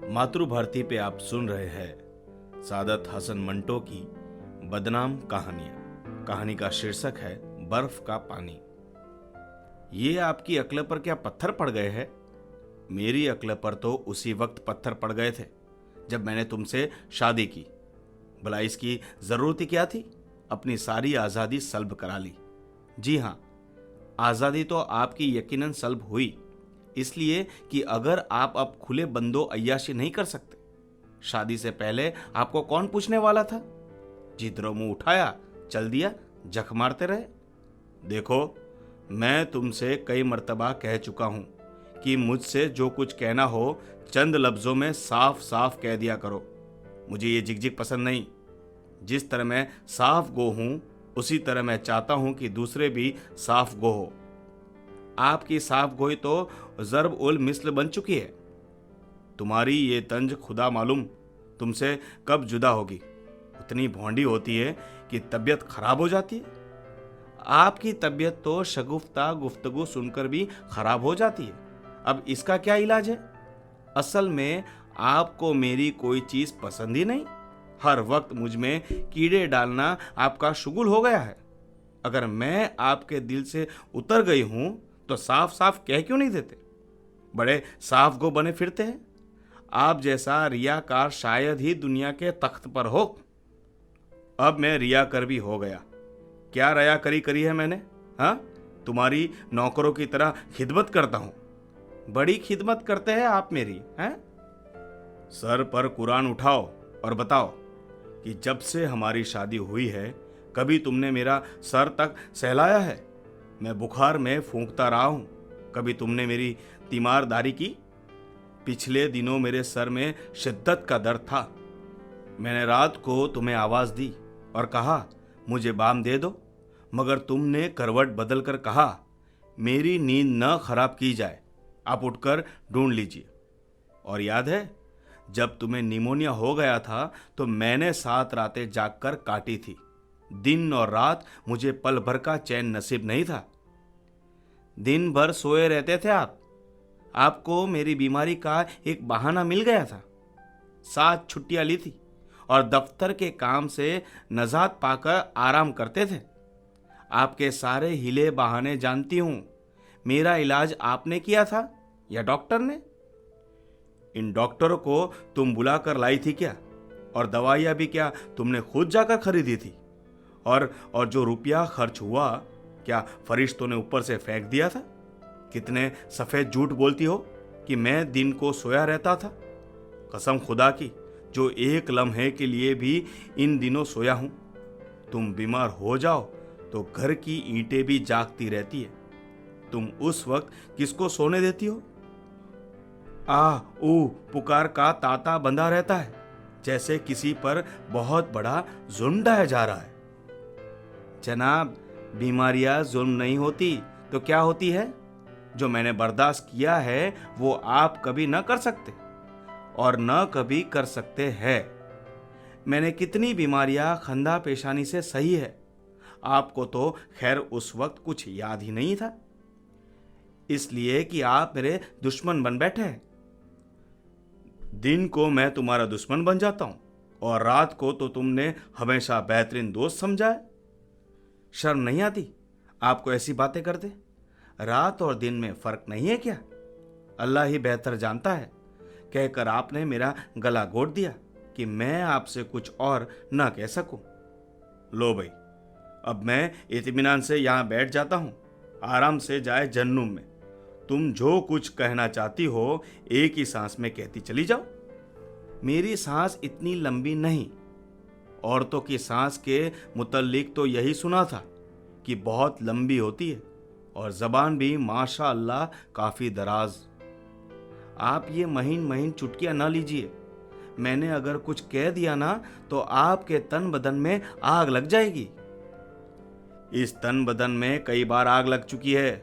मातृभारती पे आप सुन रहे हैं सादत हसन मंटो की बदनाम कहानियां। कहानी का शीर्षक है बर्फ का पानी। ये आपकी अक्ल पर क्या पत्थर पड़ गए हैं? मेरी अक्ल पर तो उसी वक्त पत्थर पड़ गए थे जब मैंने तुमसे शादी की। भला इसकी जरूरत ही क्या थी? अपनी सारी आज़ादी सल्ब करा ली। जी हाँ, आज़ादी तो आपकी यकीनन सल्ब हुई, इसलिए कि अगर आप अब खुले बंदो अय्याशी नहीं कर सकते। शादी से पहले आपको कौन पूछने वाला था? जिधरों मुंह उठाया चल दिया, जख मारते रहे। देखो, मैं तुमसे कई मर्तबा कह चुका हूं कि मुझसे जो कुछ कहना हो चंद लफ्जों में साफ साफ कह दिया करो। मुझे ये झिकझिक पसंद नहीं। जिस तरह मैं साफ गो हूं, उसी तरह मैं चाहता हूं कि दूसरे भी साफ गो हो। आपकी साफ गोई तो ज़र्ब उल मिस्ल बन चुकी है। तुम्हारी ये तंज खुदा मालूम तुमसे कब जुदा होगी। उतनी भौंडी होती है कि तबीयत खराब हो जाती है। आपकी तबीयत तो शगुफ्ता गुफ्तगू सुनकर भी खराब हो जाती है। अब इसका क्या इलाज है? असल में आपको मेरी कोई चीज पसंद ही नहीं। हर वक्त मुझ में कीड़े डालना आपका शुगुल हो गया है। अगर मैं आपके दिल से उतर गई हूं तो साफ साफ कह क्यों नहीं देते? बड़े साफ गो बने फिरते हैं। आप जैसा रियाकार शायद ही दुनिया के तख्त पर हो। अब मैं रियाकर भी हो गया। क्या रियाकरी करी है मैंने? हाँ, तुम्हारी नौकरों की तरह खिदमत करता हूं। बड़ी खिदमत करते हैं आप मेरी, हैं? सर पर कुरान उठाओ और बताओ कि जब से हमारी शादी हुई है कभी तुमने मेरा सर तक सहलाया है? मैं बुखार में फूंकता रहा हूं, कभी तुमने मेरी तीमारदारी की? पिछले दिनों मेरे सर में शिद्दत का दर्द था। मैंने रात को तुम्हें आवाज दी और कहा मुझे बाम दे दो, मगर तुमने करवट बदल कर कहा मेरी नींद न खराब की जाए, आप उठकर ढूंढ लीजिए। और याद है, जब तुम्हें निमोनिया हो गया था तो मैंने 7 रातें जागकर काटी थी। दिन और रात मुझे पल भर का चैन नसीब नहीं था। दिन भर सोए रहते थे आप। आपको मेरी बीमारी का एक बहाना मिल गया था। 7 छुट्टियां ली थी और दफ्तर के काम से नजात पाकर आराम करते थे। आपके सारे हिले बहाने जानती हूं। मेरा इलाज आपने किया था या डॉक्टर ने? इन डॉक्टरों को तुम बुलाकर लाई थी क्या? और दवाइयां भी क्या तुमने खुद जाकर खरीदी थी? और जो रुपया खर्च हुआ क्या फरिश्तों ने ऊपर से फेंक दिया था? कितने सफेद झूठ बोलती हो कि मैं दिन को सोया रहता था। कसम खुदा की, जो एक लम्हे के लिए भी इन दिनों सोया हूं। तुम बीमार हो जाओ तो घर की ईंटें भी जागती रहती है। तुम उस वक्त किसको सोने देती हो? आ ऊ पुकार का तांता बंधा रहता है, जैसे किसी पर बहुत बड़ा जुल्म ढाया जा रहा है। जनाब, बीमारियां जुल्म नहीं होती तो क्या होती है? जो मैंने बर्दाश्त किया है वो आप कभी न कर सकते और न कभी कर सकते हैं। मैंने कितनी बीमारियां खंदा पेशानी से सही है। आपको तो खैर उस वक्त कुछ याद ही नहीं था, इसलिए कि आप मेरे दुश्मन बन बैठे हैं। दिन को मैं तुम्हारा दुश्मन बन जाता हूं और रात को तो तुमने हमेशा बेहतरीन दोस्त समझा है। शर्म नहीं आती आपको ऐसी बातें करते? रात और दिन में फर्क नहीं है क्या? अल्लाह ही बेहतर जानता है। कहकर आपने मेरा गला घोट दिया कि मैं आपसे कुछ और न कह सकूं। लो भाई, अब मैं इत्मीनान से यहां बैठ जाता हूं। आराम से जाए जन्नुम में। तुम जो कुछ कहना चाहती हो एक ही सांस में कहती चली जाओ। मेरी सांस इतनी लंबी नहीं। औरतों की सांस के मुतल्लिक तो यही सुना था कि बहुत लंबी होती है और जबान भी माशा अल्लाह काफी दराज। आप ये महीन महीन चुटकियां ना लीजिए। मैंने अगर कुछ कह दिया ना तो आपके तन बदन में आग लग जाएगी। इस तन बदन में कई बार आग लग चुकी है।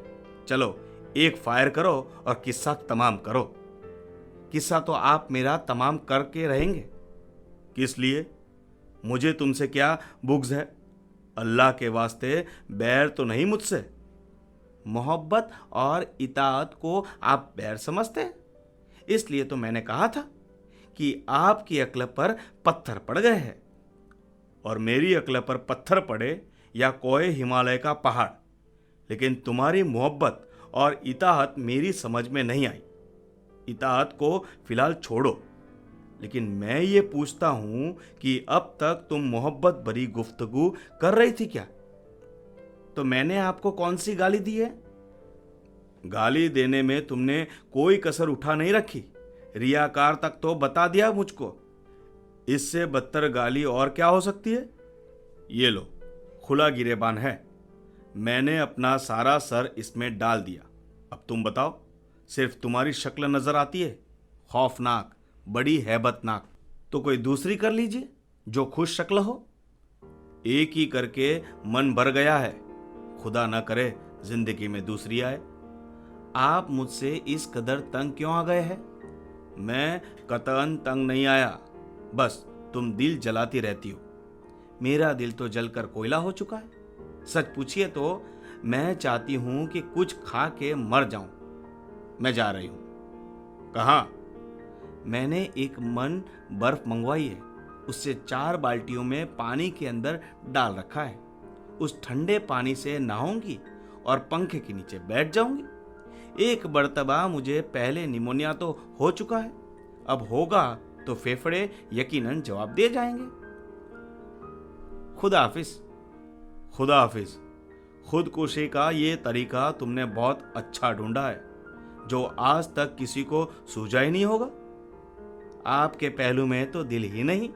चलो एक फायर करो और किस्सा तमाम करो। किस्सा तो आप मेरा तमाम करके रहेंगे। किस लिए? मुझे तुमसे क्या बुग़्ज़ है? अल्लाह के वास्ते बैर तो नहीं मुझसे। मोहब्बत और इताअत को आप बैर समझते हैं, इसलिए तो मैंने कहा था कि आपकी अक्ल पर पत्थर पड़ गए हैं, और मेरी अक्ल पर पत्थर पड़े या कोई हिमालय का पहाड़, लेकिन तुम्हारी मोहब्बत और इताअत मेरी समझ में नहीं आई। इताअत को फिलहाल छोड़ो, लेकिन मैं ये पूछता हूं कि अब तक तुम मोहब्बत भरी गुफ्तगू कर रही थी क्या? तो मैंने आपको कौन सी गाली दी है? गाली देने में तुमने कोई कसर उठा नहीं रखी। रियाकार तक तो बता दिया मुझको। इससे बदतर गाली और क्या हो सकती है? ये लो, खुला गिरेबान है। मैंने अपना सारा सर इसमें डाल दिया। अब तुम बताओ, सिर्फ तुम्हारी शक्ल नजर आती है, खौफनाक, बड़ी हैबतनाक। तो कोई दूसरी कर लीजिए जो खुश शक्ल हो। एक ही करके मन भर गया है, खुदा न करे जिंदगी में दूसरी आए। आप मुझसे इस कदर तंग क्यों आ गए हैं? मैं कतई तंग नहीं आया, बस तुम दिल जलाती रहती हो। मेरा दिल तो जलकर कोयला हो चुका है। सच पूछिए तो मैं चाहती हूं कि कुछ खा के मर जाऊं। मैं जा रही हूं। कहाँ? मैंने एक मन बर्फ मंगवाई है, उससे 4 बाल्टियों में पानी के अंदर डाल रखा है। उस ठंडे पानी से नहाऊंगी और पंखे के नीचे बैठ जाऊंगी। एक मर्तबा मुझे पहले निमोनिया तो हो चुका है, अब होगा तो फेफड़े यकीनन जवाब दे जाएंगे। खुदा हाफिज। खुदा हाफिज। खुदकुशी का ये तरीका तुमने बहुत अच्छा ढूंढा है, जो आज तक किसी को सूझा ही नहीं होगा। आपके पहलू में तो दिल ही नहीं,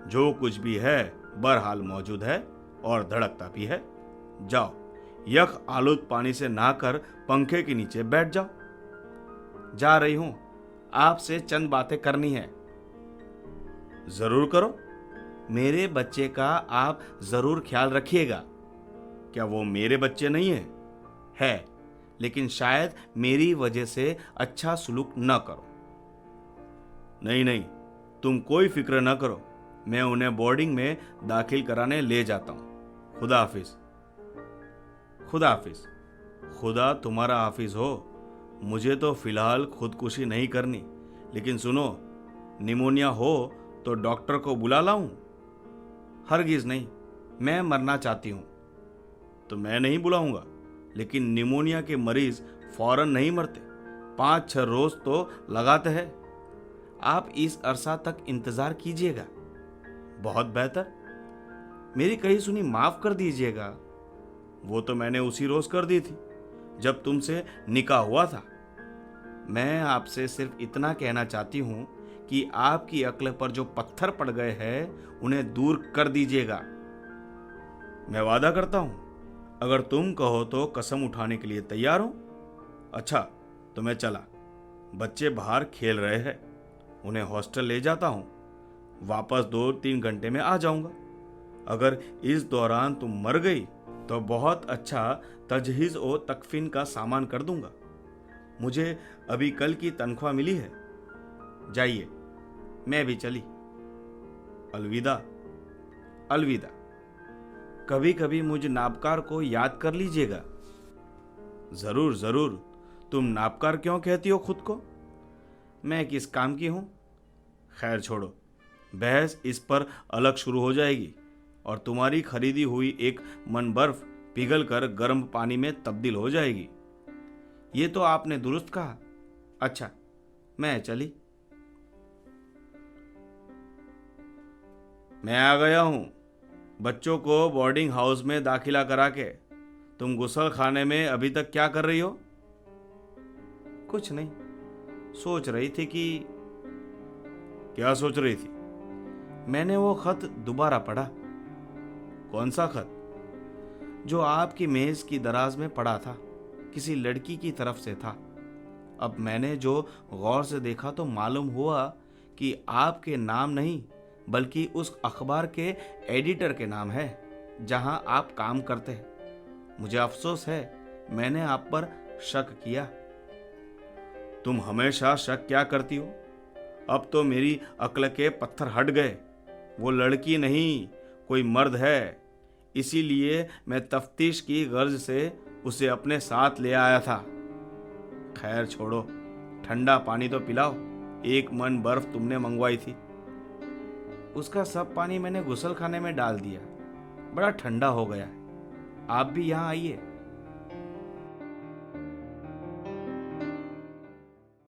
जो कुछ भी है बहरहाल मौजूद है और धड़कता भी है। जाओ, यख आलूद पानी से नहाकर पंखे के नीचे बैठ जाओ। जा रही हूं, आपसे चंद बातें करनी है। जरूर करो। मेरे बच्चे का आप जरूर ख्याल रखिएगा। क्या वो मेरे बच्चे नहीं है, लेकिन शायद मेरी वजह से अच्छा सुलूक न करो। नहीं नहीं, तुम कोई फिक्र न करो, मैं उन्हें बोर्डिंग में दाखिल कराने ले जाता हूं। खुदा हाफिज। खुदा हाफिज। खुदा तुम्हारा हाफिज हो। मुझे तो फिलहाल खुदकुशी नहीं करनी, लेकिन सुनो, निमोनिया हो तो डॉक्टर को बुला लाऊं? हरगिज नहीं, मैं मरना चाहती हूं। तो मैं नहीं बुलाऊंगा, लेकिन निमोनिया के मरीज फौरन नहीं मरते, 5-6 रोज तो लगाते हैं। आप इस अरसा तक इंतजार कीजिएगा। बहुत बेहतर। मेरी कही सुनी माफ कर दीजिएगा। वो तो मैंने उसी रोज कर दी थी जब तुमसे निकाह हुआ था। मैं आपसे सिर्फ इतना कहना चाहती हूं कि आपकी अक्ल पर जो पत्थर पड़ गए हैं उन्हें दूर कर दीजिएगा। मैं वादा करता हूं, अगर तुम कहो तो कसम उठाने के लिए तैयार हो। अच्छा, तो मैं चला। बच्चे बाहर खेल रहे हैं, उन्हें हॉस्टल ले जाता हूं। वापस 2-3 घंटे में आ जाऊंगा। अगर इस दौरान तुम मर गई तो बहुत अच्छा तजहीज और तकफीन का सामान कर दूंगा। मुझे अभी कल की तनख्वाह मिली है। जाइए, मैं भी चली। अलविदा। अलविदा। कभी कभी मुझ नाबकार को याद कर लीजिएगा। जरूर जरूर। तुम नाबकार क्यों कहती हो खुद को? मैं किस काम की हूं? खैर छोड़ो, बहस इस पर अलग शुरू हो जाएगी और तुम्हारी खरीदी हुई एक मन बर्फ पिघलकर गर्म पानी में तब्दील हो जाएगी। ये तो आपने दुरुस्त कहा। अच्छा, मैं चली। मैं आ गया हूं। बच्चों को बोर्डिंग हाउस में दाखिला करा के तुम गुसल खाने में अभी तक क्या कर रही हो? कुछ नहीं, सोच रही थी कि। क्या सोच रही थी? मैंने वो खत दोबारा पढ़ा। कौन सा खत? जो आपकी मेज की दराज में पड़ा था, किसी लड़की की तरफ से था। अब मैंने जो गौर से देखा तो मालूम हुआ कि आपके नाम नहीं, बल्कि उस अखबार के एडिटर के नाम है जहां आप काम करते हैं। मुझे अफसोस है, मैंने आप पर शक किया। तुम हमेशा शक क्या करती हो? अब तो मेरी अक्ल के पत्थर हट गए। वो लड़की नहीं, कोई मर्द है। इसीलिए मैं तफ्तीश की गर्ज से उसे अपने साथ ले आया था। खैर छोड़ो, ठंडा पानी तो पिलाओ, 1 मन बर्फ तुमने मंगवाई थी, उसका सब पानी मैंने गुसल खाने में डाल दिया। बड़ा ठंडा हो गया है। आप भी यहाँ आइए,